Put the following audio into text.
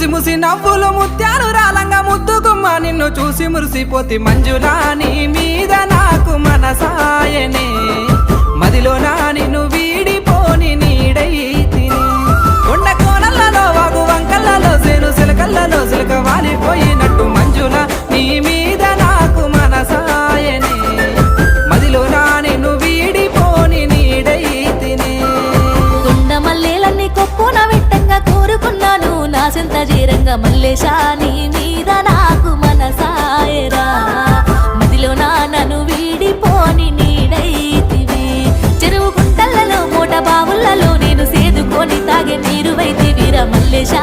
ముసి నవ్వులు ముత్యాలు రాలంగా ముద్దుకుమ్మ నిన్ను చూసి మురిసిపోతి మంజులా నీ మీద నాకు మనసాయనే మదిలో నా నిన్ను వీడిపోని నీడై తిని కొండ కోనల్లో వాగు వంకల్లలో సేను సిలకల్లలో సిలక వాలిపోయినట్టు మంజులా నీ మీద నాకు మనసాయనే మదిలో నా నిన్ను వీడిపోని నీడై తిని కొండ మల్లెలన్నీ కొప్పున విట్టంగా కోరుకున్నాను నా సెంత జీరంగా మల్లేశా నీ మీద నాకు మనసాయరా మదిలో నన్ను వీడిపోని నీడైతివి చెరువు గుంటలలో మోట బావులలో నేను సేదుకొని తాగే నీరు వైతివిరా మల్లేశా